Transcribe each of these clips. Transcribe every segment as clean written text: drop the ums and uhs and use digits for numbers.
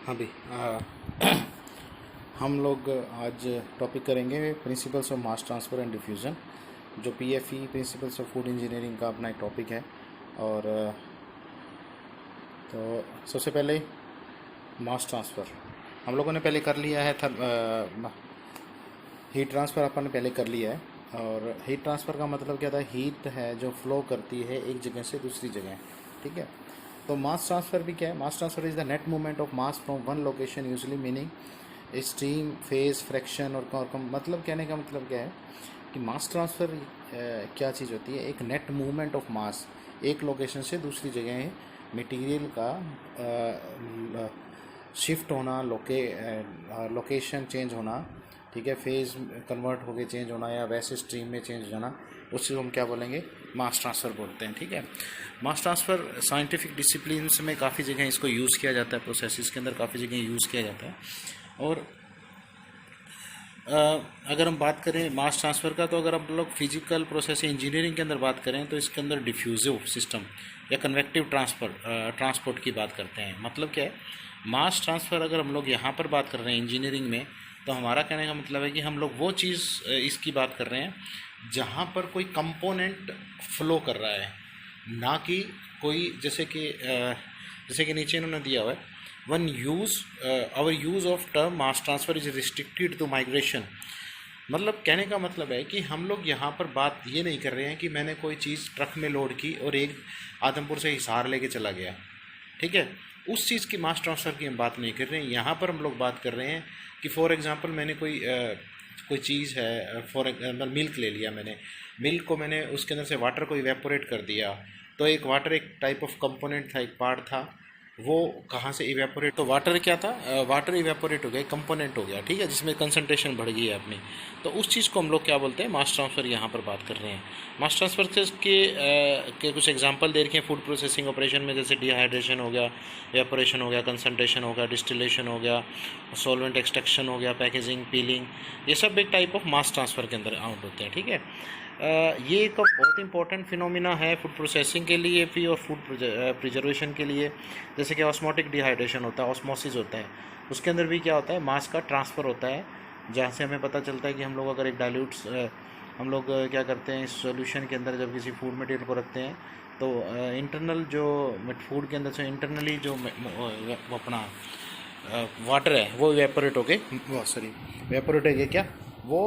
हाँ भी हम लोग आज टॉपिक करेंगे principles of mass transfer and diffusion, जो पीएफई प्रिंसिपल्स ऑफ फूड इंजीनियरिंग का अपना एक टॉपिक है। और तो सबसे पहले मास ट्रांसफ़र हम लोगों ने पहले कर लिया है। हीट ट्रांसफ़र अपन ने पहले कर लिया है। और हीट ट्रांसफ़र का मतलब क्या था? हीट है जो फ्लो करती है एक जगह से दूसरी जगह, ठीक है। तो मास ट्रांसफ़र भी क्या है? मास transfer is the net movement of mass from one location, usually meaning stream, phase, fraction और मतलब कहने का मतलब क्या है कि मास ट्रांसफ़र क्या चीज़ होती है? एक नेट मूवमेंट ऑफ मास एक लोकेशन से दूसरी जगह मटेरियल का शिफ्ट होना, लोकेशन चेंज होना, ठीक है, फेज़ कन्वर्ट होके चेंज होना या वैसे स्ट्रीम में चेंज हो जाना, उससे हम क्या बोलेंगे? मास ट्रांसफ़र बोलते हैं, ठीक है। मास ट्रांसफ़र साइंटिफिक डिसिप्लिन्स में काफ़ी जगह इसको यूज़ किया जाता है, प्रोसेसेस के अंदर काफ़ी जगह यूज़ किया जाता है। और अगर हम बात करें मास ट्रांसफ़र का, तो अगर हम लोग फिजिकल प्रोसेस इंजीनियरिंग के अंदर बात करें तो इसके अंदर डिफ्यूजिव सिस्टम या कन्वेक्टिव ट्रांसपोर्ट की बात करते हैं। मतलब क्या है? मास ट्रांसफ़र अगर हम लोग यहाँ पर बात कर रहे हैं इंजीनियरिंग में, तो हमारा कहने का मतलब है कि हम लोग वो चीज़ इसकी बात कर रहे हैं जहाँ पर कोई कंपोनेंट फ्लो कर रहा है, ना कि कोई जैसे कि नीचे इन्होंने दिया हुआ है, our use of term mass transfer is restricted to migration। मतलब कहने का मतलब है कि हम लोग यहाँ पर बात ये नहीं कर रहे हैं कि मैंने कोई चीज़ ट्रक में लोड की और एक आदमपुर से हिसार लेके चला गया, ठीक है, उस चीज़ की मास ट्रांसफ़र की हम बात नहीं कर रहे हैं। यहाँ पर हम लोग बात कर रहे हैं कि फॉर एग्ज़ाम्पल मैंने कोई चीज़ है, फॉर एग्जाम्पल मिल्क ले लिया मैंने, मिल्क को मैंने उसके अंदर से वाटर को इवेपोरेट कर दिया, तो एक वाटर एक टाइप ऑफ कंपोनेंट था, एक पार्ट था, वो कहाँ से इवेपोरेट, तो वाटर क्या था? वाटर इवेपोरेट हो गया, कंपोनेंट हो गया, ठीक है, जिसमें कंसंट्रेशन बढ़ गई है अपनी। तो उस चीज़ को हम लोग क्या बोलते हैं? मास ट्रांसफ़र यहाँ पर बात कर रहे हैं। मास ट्रांसफ़र के कुछ एग्जांपल दे रखे हैं फूड प्रोसेसिंग ऑपरेशन में, जैसे डिहाइड्रेशन हो गया, इवेपोरेशन हो गया, कंसंट्रेशन हो गया, डिस्टिलेशन हो गया, सॉल्वेंट एक्सट्रैक्शन हो गया, पैकेजिंग, पीलिंग, ये सब एक टाइप ऑफ मास ट्रांसफ़र के अंदर आउट होते हैं, ठीक है। ये एक बहुत इंपॉर्टेंट फिनोमिना है फूड प्रोसेसिंग के लिए भी और फूड प्रिजर्वेशन के लिए। जैसे कि ऑस्मोटिक डिहाइड्रेशन होता है, ऑस्मोसिस होता है, उसके अंदर भी क्या होता है? मास का ट्रांसफ़र होता है, जहाँ से हमें पता चलता है कि हम लोग अगर एक हम लोग क्या करते हैं इस सॉल्यूशन के अंदर, जब किसी फूड मटेरियल को रखते हैं तो इंटरनल जो फूड के अंदर से इंटरनली जो अपना वाटर है वो इवेपोरेट होके क्या वो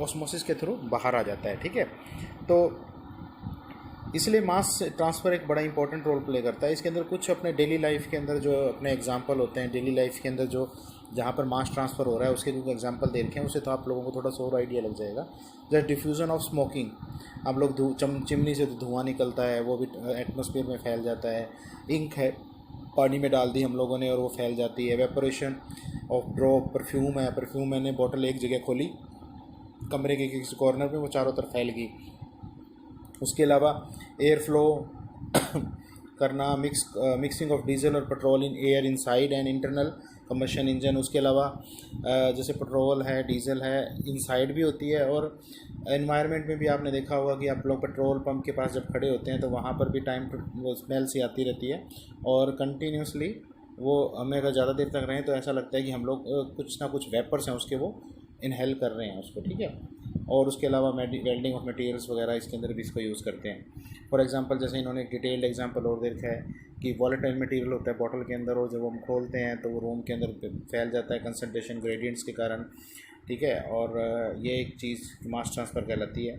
ऑस्मोसिस के थ्रू बाहर आ जाता है, ठीक है। तो इसलिए मास ट्रांसफ़र एक बड़ा इंपॉर्टेंट रोल प्ले करता है। इसके अंदर कुछ अपने डेली लाइफ के अंदर जो अपने एग्जांपल होते हैं, डेली लाइफ के अंदर जो जहाँ पर मास ट्रांसफ़र हो रहा है उसके जो एग्जांपल दे रखे हैं, उससे तो आप लोगों को थोड़ा सा और आइडिया लग जाएगा। जैसे डिफ्यूज़न ऑफ स्मोकिंग, हम लोग चिमनी से धुआं निकलता है, वो भी एटमॉस्फेयर में फैल जाता है। इंक है, पानी में डाल दी हम लोगों ने और वो फैल जाती है। एवेपोरेशन ऑफ ड्रॉप, परफ्यूम है, परफ्यूम मैंने बॉटल एक जगह खोली कमरे के किसी कॉर्नर पे, वो चारों तरफ फैल गई। उसके अलावा एयर फ्लो करना, मिक्सिंग ऑफ डीजल और petrol in air inside and internal combustion engine. उसके अलावा जैसे पेट्रोल है, डीजल है, इनसाइड भी होती है, और एनवायरनमेंट में भी आपने देखा होगा कि आप लोग पेट्रोल पंप के पास जब खड़े होते हैं तो वहाँ पर भी टाइम वो स्मेल सी आती रहती है, और कंटिन्यूसली वो हमें अगर ज़्यादा देर तक रहें तो ऐसा लगता है कि हम लोग कुछ ना कुछ वेपर्स हैं उसके, वो इनहेल कर रहे हैं उसको, ठीक है। और उसके अलावा वेल्डिंग ऑफ मटेरियल्स वगैरह इसके अंदर भी इसको यूज़ करते हैं। फॉर एग्जांपल जैसे इन्होंने डिटेल्ड एग्जांपल और देखा है कि वॉलेटाइल मटेरियल होता है बॉटल के अंदर, और जब हम खोलते हैं तो वो रूम के अंदर फैल जाता है कंसंट्रेशन ग्रेडियंट्स के कारण, ठीक है। और ये एक चीज़ मास ट्रांसफ़र कहलाती है।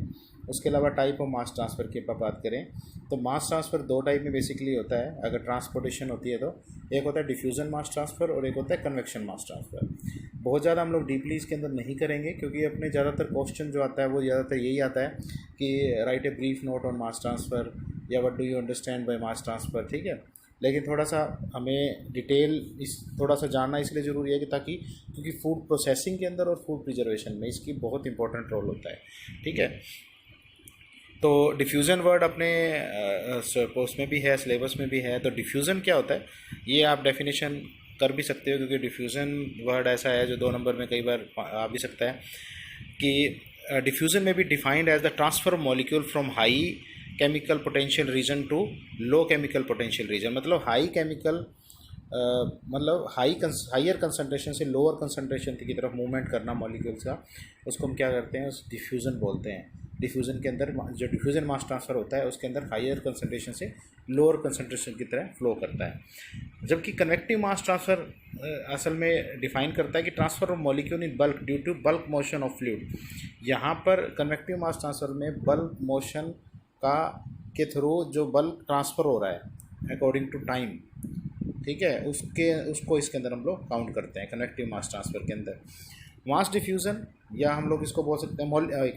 उसके अलावा टाइप ऑफ मास ट्रांसफ़र की बात करें तो मास ट्रांसफ़र दो टाइप में बेसिकली होता है अगर ट्रांसपोर्टेशन होती है तो। एक होता है डिफ्यूज़न मास ट्रांसफ़र और एक होता है कन्वेक्शन मास ट्रांसफ़र। बहुत ज़्यादा हम लोग डीपली इसके अंदर नहीं करेंगे, क्योंकि अपने ज़्यादातर क्वेश्चन जो आता है वो ज़्यादातर यही आता है कि write a brief note on mass transfer या what do you understand by mass transfer, ठीक है। लेकिन थोड़ा सा हमें डिटेल थोड़ा सा जानना इसलिए ज़रूरी है कि ताकि, क्योंकि फूड प्रोसेसिंग के अंदर और फूड प्रिजर्वेशन में इसकी बहुत इंपॉर्टेंट रोल होता है, ठीक है। तो डिफ्यूज़न वर्ड अपने पोस्ट में भी है, सिलेबस में भी है। तो डिफ्यूज़न क्या होता है ये आप डेफिनेशन कर भी सकते हो, क्योंकि डिफ्यूज़न वर्ड ऐसा है जो 2 नंबर में कई बार आ भी सकता है कि डिफ्यूज़न में भी defined as the transfer molecule from high chemical potential region to low chemical potential region. मतलब हाई केमिकल मतलब हाइयर कंसंट्रेशन से लोअर कंसंट्रेशन की तरफ मूवमेंट करना मॉलिक्यूल्स का, उसको हम क्या करते हैं, उस डिफ्यूज़न बोलते हैं। डिफ्यूज़न के अंदर जो डिफ्यूज़न मास ट्रांसफ़र होता है उसके अंदर हाइयर कंसंट्रेशन से लोअर कंसंट्रेशन की तरह फ्लो करता है। जबकि कन्वेक्टिव मास ट्रांसफ़र असल में डिफाइन करता है कि transfer of molecule in bulk due to bulk motion of fluid. यहाँ पर कन्वेक्टिव मास ट्रांसफ़र में बल्क मोशन का के थ्रू जो बल्क ट्रांसफ़र हो रहा है अकॉर्डिंग टू टाइम, ठीक है, उसको इसके अंदर हम लोग काउंट करते हैं कन्वेक्टिव मास ट्रांसफ़र के अंदर। मास डिफ्यूज़न या हम लोग इसको बोल सकते हैं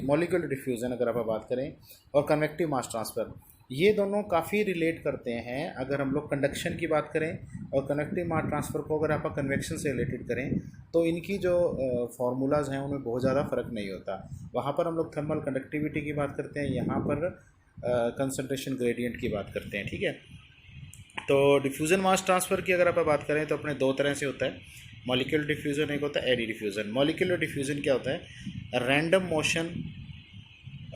मॉलिक्यूलर डिफ्यूज़न अगर आप बात करें, और कन्वेक्टिव मास ट्रांसफ़र, ये दोनों काफ़ी रिलेट करते हैं। अगर हम लोग कंडक्शन की बात करें और कन्वेक्टिव मास ट्रांसफ़र को अगर आप कन्वेक्शन से रिलेटेड करें तो इनकी जो फार्मूलाज हैं उनमें बहुत ज़्यादा फ़र्क नहीं होता। वहाँ पर हम लोग थर्मल कंडक्टिविटी की बात करते हैं, यहाँ पर कंसंट्रेशन ग्रेडियंट की बात करते हैं, ठीक है। तो डिफ्यूज़न मास ट्रांसफ़र की अगर आप बात करें तो अपने दो तरह से होता है, मॉलिक्यूलर डिफ्यूज़न एक होता है एडी डिफ्यूज़न। मॉलिक्यूलर डिफ्यूज़न क्या होता है, रैंडम मोशन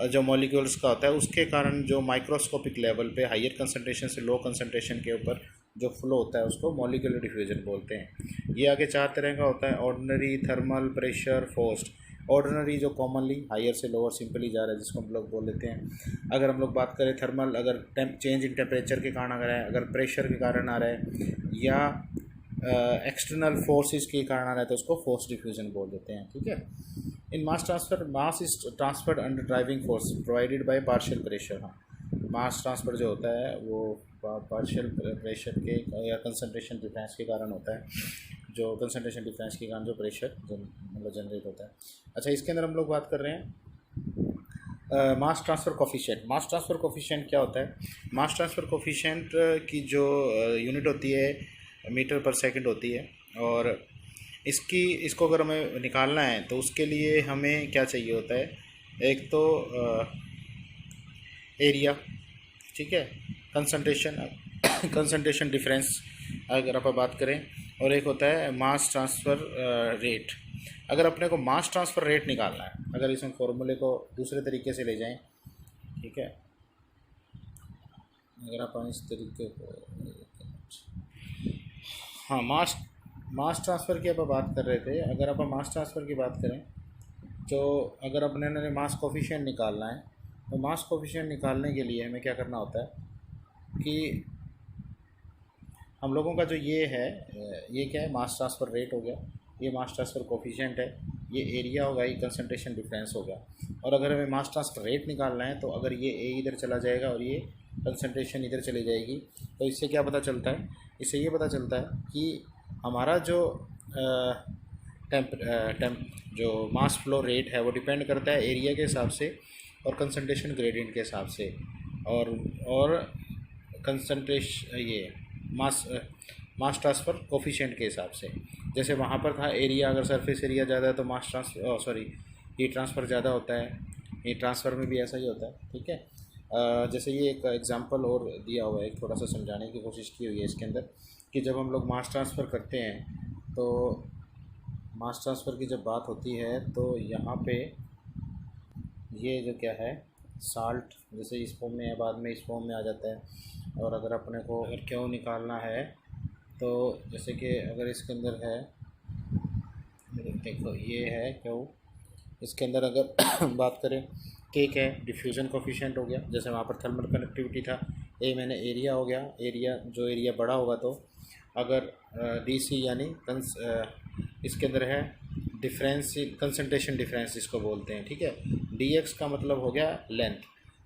जो मॉलिक्यूल्स का होता है उसके कारण जो माइक्रोस्कोपिक लेवल पे हाइयर कंसंट्रेशन से लो कंसंट्रेशन के ऊपर जो फ्लो होता है उसको मॉलिक्यूलर डिफ्यूज़न बोलते हैं। ये आगे चार तरह का होता है, ordinary, thermal, pressure, forced. Ordinary जो कॉमनली हायर से लोअर सिंपली जा रहा है जिसको हम लोग बोल लेते हैं। अगर हम लोग बात करें थर्मल, अगर चेंज इन टेम्परेचर के कारण आ रहा है, अगर प्रेशर के कारण आ रहा है या एक्सटर्नल फोर्सेस के कारण आ रहा है तो उसको फोर्स डिफ्यूजन बोल देते हैं, ठीक है। In mass transfer, mass is transferred under driving force provided by partial pressure. हाँ, मास ट्रांसफ़र जो होता है वो पार्शियल प्रेशर के या कंसंट्रेशन डिफरेंस के कारण होता है, जो कंसंट्रेशन डिफरेंस के कारण जो प्रेशर मतलब जनरेट होता है। अच्छा, इसके अंदर हम लोग बात कर रहे हैं मास ट्रांसफ़र कोफिशिएंट। मास ट्रांसफ़र कोफिशिएंट क्या होता है, मास ट्रांसफ़र कोफिशिएंट की जो यूनिट होती है मीटर पर सेकंड होती है, और इसको अगर हमें निकालना है तो उसके लिए हमें क्या चाहिए होता है, एक तो एरिया, ठीक है, कंसंट्रेशन डिफरेंस अगर आप बात करें, और एक होता है मास ट्रांसफ़र रेट। अगर अपने को मास ट्रांसफ़र रेट निकालना है, अगर इस फॉर्मूले को दूसरे तरीके से ले जाएं, ठीक है, अगर आप इस तरीके को, हाँ, मास ट्रांसफ़र की आप बात कर रहे थे, अगर आप मास ट्रांसफ़र की बात करें तो अगर अपने मास कोफिशिएंट निकालना है तो मास कोफिशिएंट निकालने के लिए हमें क्या करना होता है कि हम लोगों का जो ये है, ये क्या है, मास ट्रांसफ़र रेट हो गया, ये मास ट्रांसफ़र कोफिशिएंट है, ये एरिया होगा, ये कंसंट्रेशन डिफरेंस होगा। और अगर हमें मास ट्रांसफ़र रेट निकालना है तो अगर ये ए इधर चला जाएगा और ये कंसंट्रेशन इधर चली जाएगी, तो इससे क्या पता चलता है, इससे ये पता चलता है कि हमारा जो जो मास फ्लो रेट है वो डिपेंड करता है एरिया के हिसाब से और कंसंट्रेशन ग्रेडियंट के हिसाब से, और कंसंट्रेशन ये मास ट्रांसफ़र कोफिशिएंट के हिसाब से। जैसे वहाँ पर था एरिया, अगर सरफेस एरिया ज़्यादा है तो मास ट्रांसफ़र हीट ट्रांसफ़र ज़्यादा होता है, हीट ट्रांसफ़र में भी ऐसा ही होता है, ठीक है। जैसे ये एक एग्जांपल और दिया हुआ है, एक थोड़ा सा समझाने की कोशिश की हुई है इसके अंदर, कि जब हम लोग मास ट्रांसफ़र करते हैं तो मास ट्रांसफ़र की जब बात होती है तो यहाँ पे ये जो क्या है, साल्ट जैसे इस फॉर्म में है, बाद में इस फॉर्म में आ जाता है। और अगर अपने को अगर क्यों निकालना है तो जैसे कि अगर इसके अंदर है, देखो ये है क्यों, इसके अंदर अगर बात करें केक है, डिफ्यूज़न कोफिशिएंट हो गया, जैसे वहाँ पर थर्मल कंडक्टिविटी था, ए मैंने एरिया हो गया, एरिया जो एरिया बड़ा होगा तो अगर डी सी यानी इसके अंदर है डिफरेंस, कंसंट्रेशन डिफरेंस इसको बोलते हैं, ठीक है। डी एक्स का मतलब हो गया लेंथ।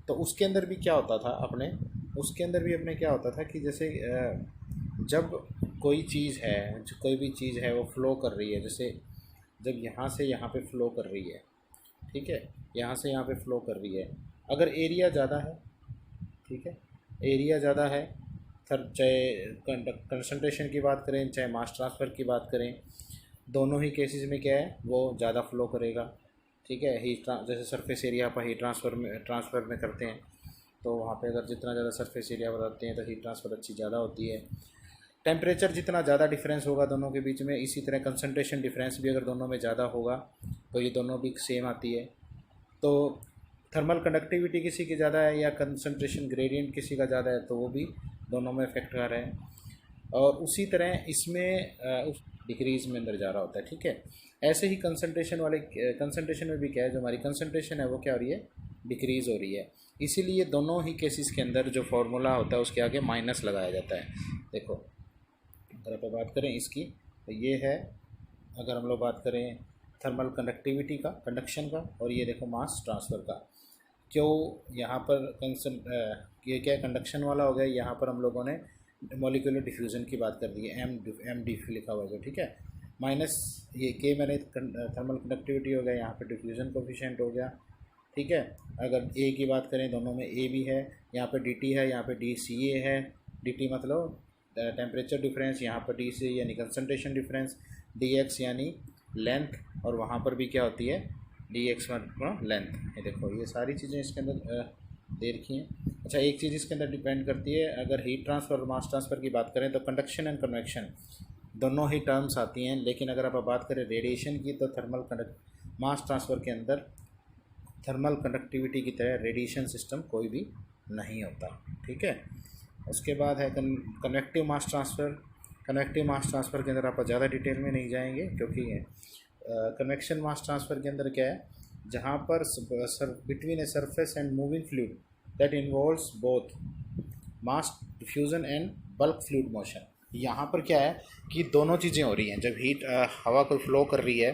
तो उसके अंदर भी क्या होता था अपने, उसके अंदर भी अपने क्या होता था कि जैसे जब कोई चीज़ है, जो कोई भी चीज़ है वो फ़्लो कर रही है, जैसे जब यहाँ से यहाँ पे फ़्लो कर रही है, ठीक है, यहाँ से यहाँ पे फ़्लो कर रही है, अगर एरिया ज़्यादा है, ठीक है, एरिया ज़्यादा है, चाहे कंसंट्रेशन की बात करें चाहे मास ट्रांसफ़र की बात करें, दोनों ही केसेस में क्या है वो ज़्यादा फ़्लो करेगा, ठीक है। जैसे सरफेस एरिया पर हीट ट्रांसफ़र में करते हैं तो वहाँ पे अगर जितना ज़्यादा सरफेस एरिया बढ़ाते हैं तो हीट ट्रांसफ़र अच्छी ज़्यादा होती है। टेम्परेचर जितना ज़्यादा डिफरेंस होगा दोनों के बीच में, इसी तरह कंसंट्रेशन डिफरेंस भी अगर दोनों में ज़्यादा होगा तो ये दोनों भी सेम आती है। तो थर्मल कंडक्टिविटी किसी की ज़्यादा है या कंसंट्रेशन ग्रेडियंट किसी का ज़्यादा है तो वो भी दोनों में इफेक्ट कर रहे हैं। और उसी तरह इसमें डिक्रीज में अंदर जा रहा होता है, ठीक है। ऐसे ही कंसंट्रेशन में भी क्या है, जो हमारी कंसंट्रेशन है वो क्या हो रही है, डिक्रीज़ हो रही है। इसीलिए दोनों ही केसेस के अंदर जो फार्मूला होता है उसके आगे माइनस लगाया जाता है। देखो अगर आप बात करें इसकी तो ये है, अगर हम लोग बात करें थर्मल कंडक्टिविटी का, कंडक्शन का, और ये देखो मास ट्रांसफ़र का। क्यों यहाँ पर ये क्या कंडक्शन वाला हो गया, यहाँ पर हम लोगों ने मॉलिक्यूलर डिफ्यूज़न की बात कर दी है, एम डी लिखा हुआ है, ठीक है। माइनस ये के मैंने थर्मल कंडक्टिविटी हो गया, यहाँ पर डिफ्यूज़न कोफिशिएंट हो गया, ठीक है। अगर ए की बात करें, दोनों में ए भी है, यहाँ पर डी टी है, यहाँ पर डी सी ए है। डी टी मतलब टेम्परेचर डिफरेंस, यहाँ पर डी सी यानी कंसंट्रेशन डिफरेंस, डी एक्स यानी लेंथ, और वहाँ पर भी क्या होती है, डी एक्स मतलब लेंथ। ये देखो ये सारी चीज़ें इसके अंदर दे रखी हैं। अच्छा एक चीज़ इसके अंदर डिपेंड करती है, अगर हीट ट्रांसफ़र और मास ट्रांसफ़र की बात करें तो कंडक्शन एंड कन्वेक्शन दोनों ही टर्म्स आती हैं, लेकिन अगर आप बात करें रेडिएशन की तो मास ट्रांसफ़र के अंदर थर्मल कंडक्टिविटी की तरह रेडिएशन सिस्टम कोई भी नहीं होता, ठीक है। उसके बाद है convective mass transfer. Convective mass transfer के अंदर आप ज़्यादा डिटेल में नहीं जाएंगे, क्योंकि कन्वेक्शन मास ट्रांसफ़र के अंदर क्या है, जहाँ पर between a surface and moving fluid that involves both mass diffusion and bulk fluid motion. यहाँ पर क्या है कि दोनों चीज़ें हो रही हैं। जब हीट हवा को फ्लो कर रही है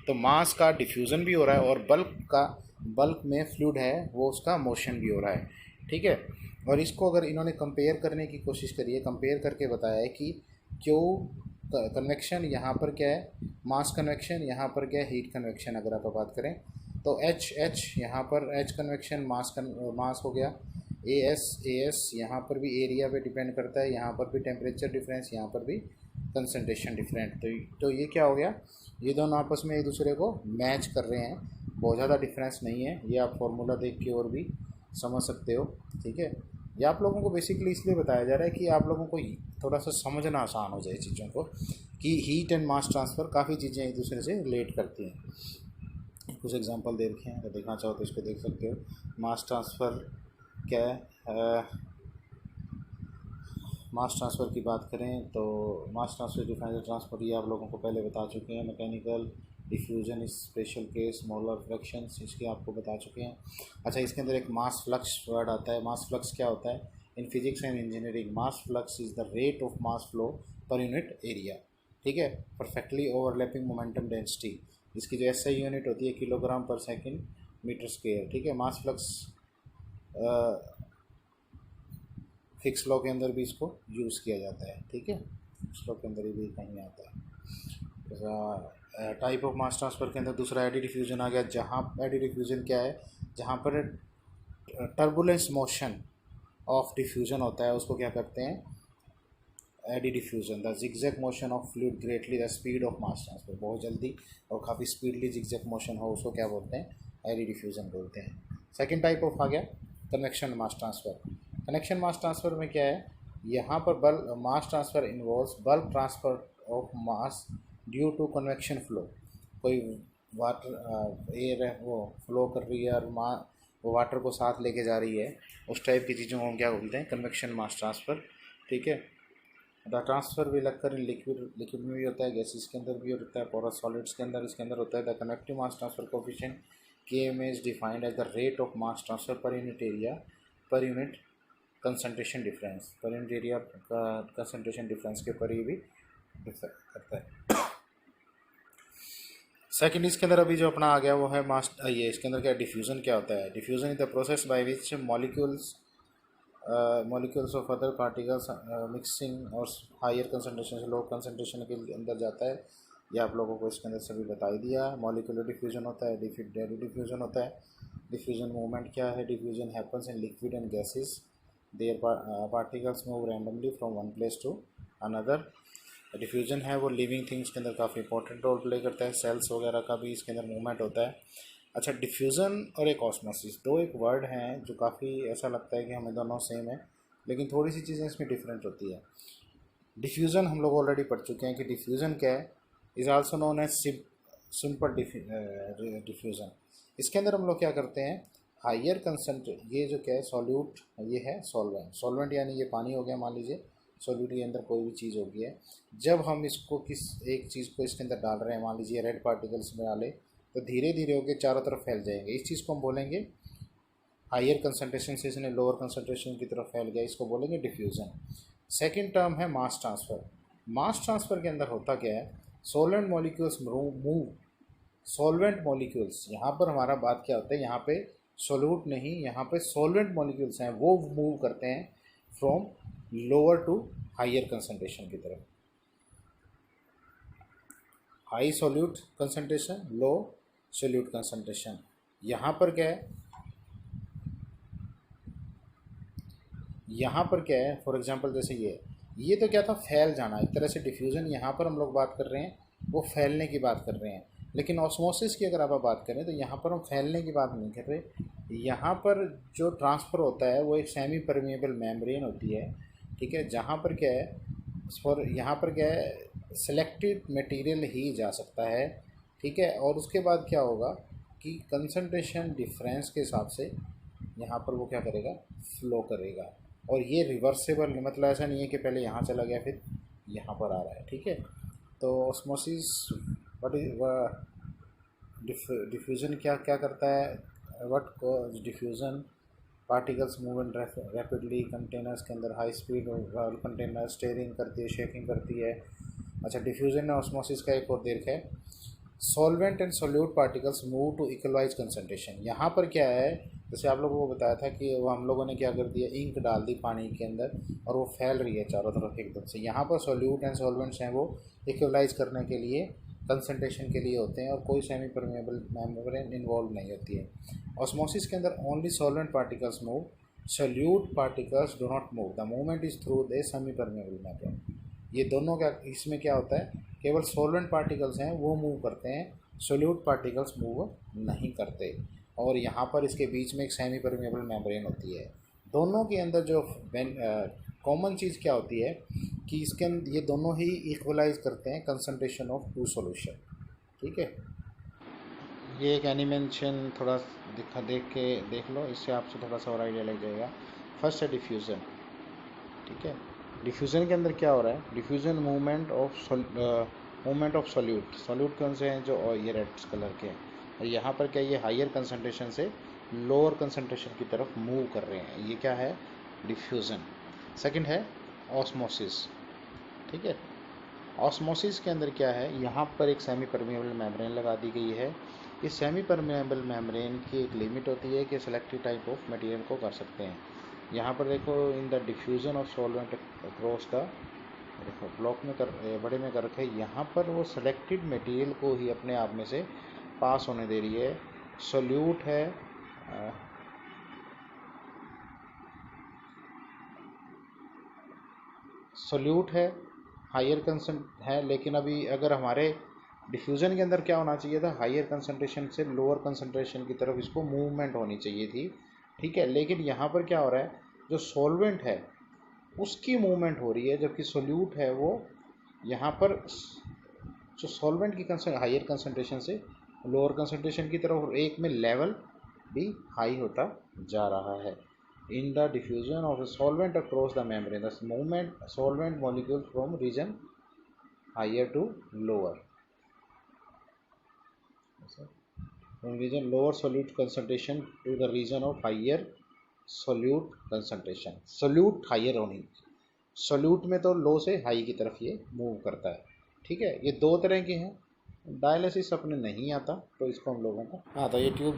तो मास का डिफ्यूज़न भी हो रहा है, और बल्क में फ्लूइड है वो उसका मोशन भी हो रहा है, ठीक है। और इसको अगर इन्होंने कंपेयर करने की कोशिश करी है, कंपेयर करके बताया है कि क्यों कन्वेक्शन यहाँ पर क्या है, मास कन्वेक्शन, यहाँ पर क्या है, हीट कन्वेक्शन। अगर आप बात करें तो एच यहाँ पर एच कन्वेक्शन मास हो गया, एस यहाँ पर भी एरिया पे डिपेंड करता है, यहाँ पर भी टेम्परेचर डिफरेंस, यहाँ पर भी कंसंट्रेशन डिफरेंट। तो ये क्या हो गया, ये दोनों आपस में एक दूसरे को मैच कर रहे हैं, बहुत ज़्यादा डिफरेंस नहीं है। ये आप फार्मूला देख के और भी समझ सकते हो, ठीक है। ये आप लोगों को बेसिकली इसलिए बताया जा रहा है कि आप लोगों को थोड़ा सा समझना आसान हो जाए चीज़ों को, कि हीट एंड मास ट्रांसफ़र काफ़ी चीज़ें एक दूसरे से रिलेट करती हैं। कुछ एग्जांपल दे रखे हैं, अगर देखना चाहो तो इसको देख सकते हो। मास ट्रांसफ़र क्या है, मास ट्रांसफ़र की बात करें तो मास ट्रांसफ़र डिफाइंड ट्रांसफर ये आप लोगों को पहले बता चुके हैं। मैकेनिकल डिफ्यूजन इस स्पेशल केस मोलर फ्रैक्शंस इसके आपको बता चुके हैं। अच्छा इसके अंदर एक मास फ्लक्स वर्ड आता है। मास फ्लक्स क्या होता है, in physics and engineering mass flux is the rate of mass flow पर यूनिट एरिया, ठीक है। परफेक्टली ओवरलैपिंग मोमेंटम डेंसिटी, इसकी जो एसआई यूनिट होती है किलोग्राम पर सेकेंड मीटर स्क्वायर, ठीक है। मास फ्लक्स फिक्स लॉ के अंदर भी इसको यूज़ किया जाता है, ठीक है। फिक्स लॉ के अंदर भी कहीं आता है। टाइप ऑफ मास ट्रांसफ़र के अंदर दूसरा एडी डिफ्यूजन आ गया, जहाँ एडी डिफ्यूजन क्या है, जहाँ पर टर्बुलेंस मोशन ऑफ डिफ्यूजन होता है उसको क्या करते हैं, eddy diffusion. The zigzag motion of fluid greatly the speed of mass transfer, बहुत जल्दी और काफ़ी स्पीडली जिगजैग मोशन हो उसको क्या बोलते हैं, एडी डिफ्यूजन बोलते हैं। सेकेंड टाइप ऑफ आ गया convection mass transfer. Connection mass transfer में क्या है, यहाँ पर mass transfer involves bulk transfer of mass due to convection flow. कोई वाटर एयर है वो फ्लो कर रही है और वो वाटर को साथ लेके जा रही है, उस टाइप की चीज़ों को हम क्या बोलते हैं, कन्वेक्शन मास ट्रांसफ़र, ठीक है। The transfer will occur in liquid में भी होता है, गैसेस के अंदर भी होता है, पोरस सॉलिड्स के अंदर इसके अंदर होता है। The connective mass transfer coefficient Km is defined as the rate of mass transfer per unit area per unit concentration difference, पर यूनिट एरिया का कंसंट्रेशन डिफरेंस के ऊपर ही भी डिफर करता है। सेकेंड इसके अंदर अभी जो अपना आ गया वो है मास, ये इसके अंदर क्या डिफ्यूज़न क्या होता है। Diffusion is the process by which molecules of other particles mixing और हायर कंसंट्रेशन से लो कंसंट्रेशन के अंदर जाता है। ये आप लोगों को इसके अंदर सभी बता ही दिया। मॉलिक्यूलर डिफ्यूजन होता है, डेडी डिफ्यूजन होता है। डिफ्यूजन मूवमेंट क्या है, diffusion happens in liquid and gases, there particles move randomly from one place to another. Diffusion है वो लिविंग थिंग्स के अंदर काफ़ी इंपॉर्टेंट रोल प्ले करता है, सेल्स वगैरह का भी इसके अंदर मूवमेंट होता है। अच्छा डिफ्यूज़न और एक ऑस्मोसिस दो एक वर्ड हैं जो काफ़ी ऐसा लगता है कि हमें दोनों सेम है, लेकिन थोड़ी सी चीज़ें इसमें डिफरेंट होती है। डिफ्यूज़न हम लोग ऑलरेडी पढ़ चुके हैं कि डिफ्यूज़न क्या है, is also known as simple diffusion. इसके अंदर हम लोग क्या करते हैं, हायर कंसंट्रेट, ये जो क्या है सॉल्यूट, ये है सॉल्वेंट। सॉल्वेंट यानी ये पानी हो गया मान लीजिए, सॉल्यूट के अंदर कोई भी चीज़ होगी है, जब हम इसको किस एक चीज़ को इसके अंदर डाल रहे हैं, मान लीजिए रेड पार्टिकल्स में डाले, तो धीरे धीरे होकर चारों तरफ फैल जाएंगे। इस चीज़ को हम बोलेंगे हायर कंसंट्रेशन से इसने लोअर कंसंट्रेशन की तरफ फैल गया, इसको बोलेंगे डिफ्यूज़न। सेकेंड टर्म है मास ट्रांसफ़र। मास ट्रांसफ़र के अंदर होता क्या है, solvent molecules move, solvent molecules, यहाँ पर हमारा बात क्या होता है, यहाँ पे सोल्यूट नहीं, यहाँ पे सॉल्वेंट मॉलिक्यूल्स हैं, वो मूव करते हैं from lower to higher concentration की तरफ। High solute concentration, low solute concentration. यहाँ पर क्या है, यहाँ पर क्या है, फॉर एग्जांपल जैसे ये तो क्या था, फैल जाना, एक तरह से डिफ्यूज़न। यहाँ पर हम लोग बात कर रहे हैं वो फैलने की बात कर रहे हैं, लेकिन ऑस्मोसिस की अगर आप बात करें तो यहाँ पर हम फैलने की बात नहीं कर रहे। यहाँ पर जो ट्रांसफ़र होता है वो एक सेमी परमिएबल मेम्ब्रेन होती है, ठीक है, जहाँ पर क्या है, फॉर यहाँ पर क्या है, सेलेक्टेड मटेरियल ही जा सकता है, ठीक है। और उसके बाद क्या होगा कि कंसंट्रेशन डिफरेंस के हिसाब से यहाँ पर वो क्या करेगा, फ्लो करेगा। और ये रिवर्सेबल, मतलब ऐसा नहीं है कि पहले यहाँ चला गया फिर यहाँ पर आ रहा है, ठीक है। तो ऑस्मोसिस व्हाट इज डिफ्यूज़न क्या क्या करता है, what cause diffusion, particles movement rapidly, containers के अंदर हाई स्पीड कंटेनर स्टेयरिंग करती है, शेकिंग करती है। अच्छा, डिफ्यूज़न और ऑस्मोसिस का एक और देख है, solvent and solute particles move to equalize concentration. यहाँ पर क्या है, जैसे आप लोगों को बताया था कि वो हम लोगों ने क्या कर दिया, इंक डाल दी पानी के अंदर और वो फैल रही है चारों तरफ एकदम से। यहाँ पर सोल्यूट एंड सॉल्वेंट्स हैं, वो इक्वलाइज करने के लिए, कंसंट्रेशन के लिए होते हैं, और कोई सेमी परमेबल मेम्ब्रेन इन्वॉल्व नहीं होती है। ऑस्मोसिस के अंदर only solvent particles move, solute particles do not move, the movement is through the semi permeable membrane. ये दोनों क्या, इसमें क्या होता है, केवल सॉल्वेंट पार्टिकल्स हैं वो मूव करते हैं, सोल्यूट पार्टिकल्स मूव नहीं करते। और यहाँ पर इसके बीच में एक सेमी परमेबल मेम्ब्रेन होती है। दोनों के अंदर जो कॉमन चीज़ क्या होती है कि इसके अंदर ये दोनों ही इक्वलाइज करते हैं कंसंट्रेशन ऑफ टू सॉल्यूशन, ठीक है। ये एक एनिमेशन थोड़ा देख लो, इससे आपसे थोड़ा सा और आइडिया लग जाएगा। फर्स्ट है डिफ्यूज़न, ठीक है। डिफ्यूज़न के अंदर क्या हो रहा है, डिफ्यूज़न मूवमेंट ऑफ सॉल्यूट कौन से हैं, जो ये रेड कलर के हैं, और यहाँ पर क्या, ये हायर कंसंट्रेशन से लोअर कंसंट्रेशन की तरफ मूव कर रहे हैं, ये क्या है, डिफ्यूज़न। सेकंड है ऑस्मोसिस, ठीक है। ऑस्मोसिस के अंदर क्या है, यहाँ पर एक सेमी परमेबल मेम्ब्रेन लगा दी गई है। इस सेमी परमेबल मेम्ब्रेन की एक लिमिट होती है कि सेलेक्टेड टाइप ऑफ मटेरियल को कर सकते हैं। यहाँ पर देखो, in the diffusion of solvent across the, देखो ब्लॉक में बड़े में कर रखे, यहाँ पर वो सेलेक्टेड मटेरियल को ही अपने आप में से पास होने दे रही है। सोल्यूट है, सोल्यूट है, हायर कंसंट है, लेकिन अभी अगर हमारे डिफ्यूज़न के अंदर क्या होना चाहिए था, हायर कंसंट्रेशन से लोअर कंसंट्रेशन की तरफ इसको मूवमेंट होनी चाहिए थी, ठीक है। लेकिन यहाँ पर क्या हो रहा है, जो सॉल्वेंट है उसकी मूवमेंट हो रही है, जबकि सोल्यूट है वो यहाँ पर जो सॉल्वेंट की हायर कंसंट्रेशन से लोअर कंसंट्रेशन की तरफ, एक में लेवल भी हाई होता जा रहा है। In the diffusion of solvent across the membrane, the movement solvent molecule from region higher to lower, from region lower solute concentration to the region of higher solute concentration। solute higher होनी, solute में तो लो से high की तरफ ये move करता है, ठीक है। ये दो तरह के हैं। डायलिसिस अपने नहीं आता तो इसको हम लोगों को, हाँ, तो ये ट्यूब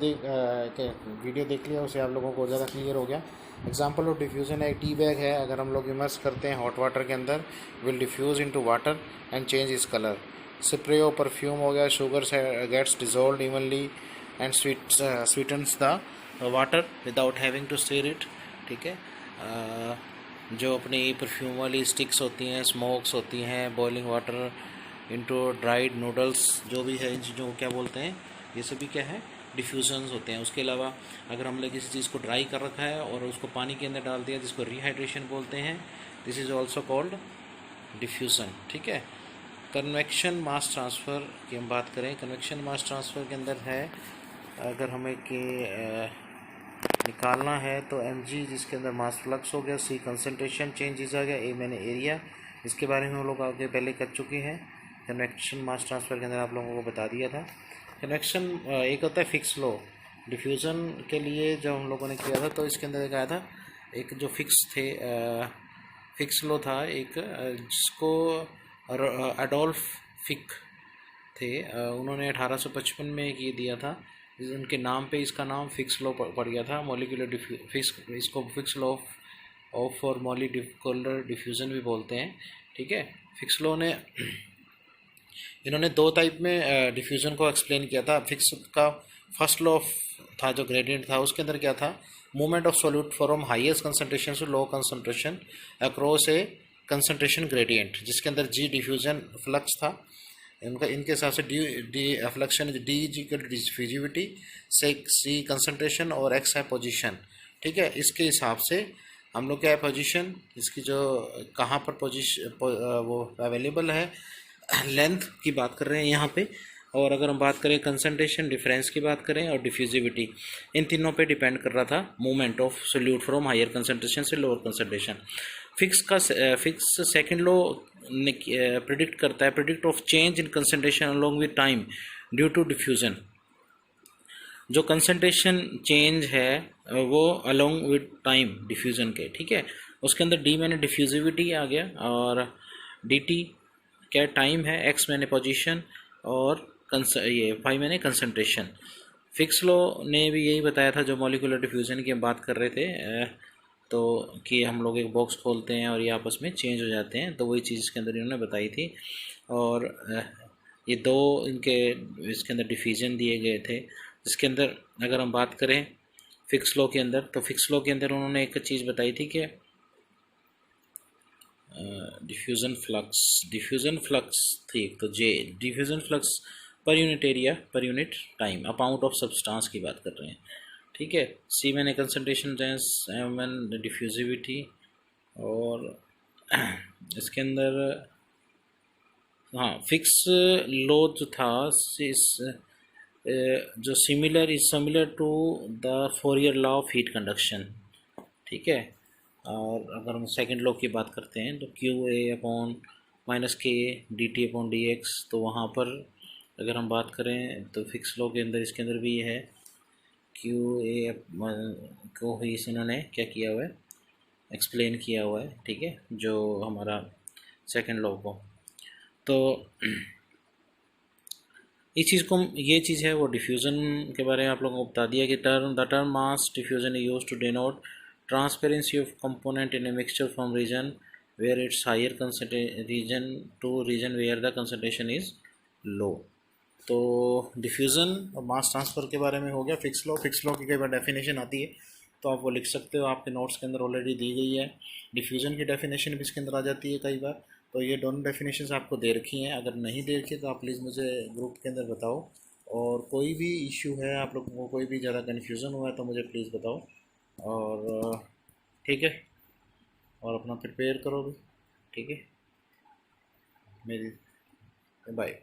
वीडियो देख लिया, उससे आप लोगों को ज़्यादा क्लियर हो गया। एग्जाम्पल ऑफ डिफ्यूज़न है, टी बैग है, अगर हम लोग इमर्स करते हैं हॉट वाटर के अंदर, will diffuse into water and change its colour. Spray और परफ्यूम हो गया, sugar gets dissolve evenly and sweetens the water without having to stir it, ठीक है। जो अपनी परफ्यूम वाली स्टिक्स होती हैं, स्मोक्स होती हैं, boiling water into dried noodles, जो भी है इन चीज़ों को क्या बोलते हैं, ये सभी क्या है, डिफ्यूजन्स होते हैं। उसके अलावा अगर हमने किसी चीज़ को ड्राई कर रखा है और उसको पानी के अंदर डाल दिया, जिसको रिहाइड्रेशन बोलते हैं, this is also called diffusion, ठीक है। कन्वेक्शन मास ट्रांसफ़र की हम बात करें, कन्वेक्शन मास ट्रांसफ़र के अंदर है, अगर हमें कि निकालना है तो एम जी जिसके अंदर मास फ्लक्स हो गया, सी कंसनट्रेशन चेंजेस आ गया, ए मैंने एरिया, इसके बारे में हम लोग आगे पहले कर चुके हैं। कन्वेक्शन मास ट्रांसफ़र के अंदर आप लोगों को बता दिया था। कन्वेक्शन एक होता है फिक्स लो, डिफ्यूज़न के लिए जब हम लोगों ने किया था तो इसके अंदर एक आया था, एक जो फिक्स लो था एक, जिसको एडोल्फ फिक थे, उन्होंने 1855 में ये दिया था। उनके नाम पे इसका नाम फिक्स लॉ पड़ गया था। मॉलिक्यूलर फिक्स, इसको फिक्स लॉ ऑफ और मॉलिक्यूलर डिफ्यूज़न भी बोलते हैं। ठीक है, फिक्स लॉ ने इन्होंने दो टाइप में डिफ्यूज़न को एक्सप्लेन किया था। फिक्स का फर्स्ट लॉ था जो ग्रेडियंट था, उसके अंदर क्या था, movement of solute from highest concentration to low concentration across a concentration gradient, जिसके अंदर जी डिफ्यूज़न फ्लक्स था। इनके हिसाब से D fluxion D equal diffusivity, C concentration और एक्स है पोजीशन। ठीक है, इसके हिसाब से हम लोग क्या है पोजीशन, इसकी जो कहाँ पर पोजीशन वो अवेलेबल है, लेंथ की बात कर रहे हैं यहाँ पे। और अगर हम बात करें कंसंट्रेशन डिफरेंस की बात करें और डिफ्यूजिविटी, इन तीनों पे डिपेंड कर रहा था movement of solute from higher concentration से lower concentration. Fick's second law predict करता है, predict of change in concentration along with time due to diffusion. जो कंसंट्रेशन चेंज है वो अलोंग विद टाइम डिफ्यूजन के। ठीक है, उसके अंदर डी मैंने डिफ्यूजिविटी आ गया, और डी टी क्या टाइम है, एक्स मैंने पोजीशन, और ये फाई मैंने कंसंट्रेशन। फिक्स लॉ ने भी यही बताया था जो मॉलिक्यूलर डिफ्यूजन की हम बात कर रहे थे, तो कि हम लोग एक बॉक्स खोलते हैं और ये आपस में चेंज हो जाते हैं, तो वही चीज़ इसके अंदर इन्होंने बताई थी। और ये दो इनके इसके अंदर डिफ्यूजन दिए गए थे, जिसके अंदर अगर हम बात करें फिक्स लॉ के अंदर, तो फिक्स लॉ के अंदर उन्होंने एक चीज़ बताई थी कि डिफ्यूज़न फ्लक्स थी, तो जे डिफ्यूज़न फ्लक्स पर यूनिट एरिया पर unit time, amount of substance की बात कर रहे हैं। ठीक है, सी मैंने concentration dense, M N diffusivity, और इसके अंदर हाँ फिक्स लॉ जो था इस जो similar to the Fourier law of heat conduction. ठीक है, और अगर हम सेकंड लॉ की बात करते हैं तो क्यू ए अपॉन माइनस के D T upon D x, तो वहाँ पर अगर हम बात करें तो फिक्स लॉ के अंदर इसके अंदर भी ये है क्यू ए को ही इन्होंने क्या किया हुआ है, एक्सप्लेन किया हुआ है। ठीक है, जो हमारा सेकंड लॉ को, तो ये चीज़ है वो डिफ्यूज़न के बारे में आप लोगों को बता दिया कि the term mass diffusion is used to denote transparency of component in a mixture from region where its higher region to region where the concentration is low. तो डिफ्यूज़न और मास ट्रांसफ़र के बारे में हो गया। फिक्स लॉ की कई बार definition आती है तो आप वो लिख सकते हो, आपके नोट्स के अंदर ऑलरेडी दी गई है। डिफ्यूज़न की डेफिनेशन भी इसके अंदर आ जाती है कई बार, तो ये दोनों डेफिनेशंस आपको दे रखी हैं। अगर नहीं दे रखी तो आप प्लीज़ मुझे ग्रुप के अंदर बताओ, और कोई भी इशू है, आप लोगों को कोई भी ज़्यादा कन्फ्यूज़न हुआ है तो मुझे प्लीज़ बताओ। और ठीक है, और अपना प्रिपेयर करो भी। ठीक है, मेरी बाय।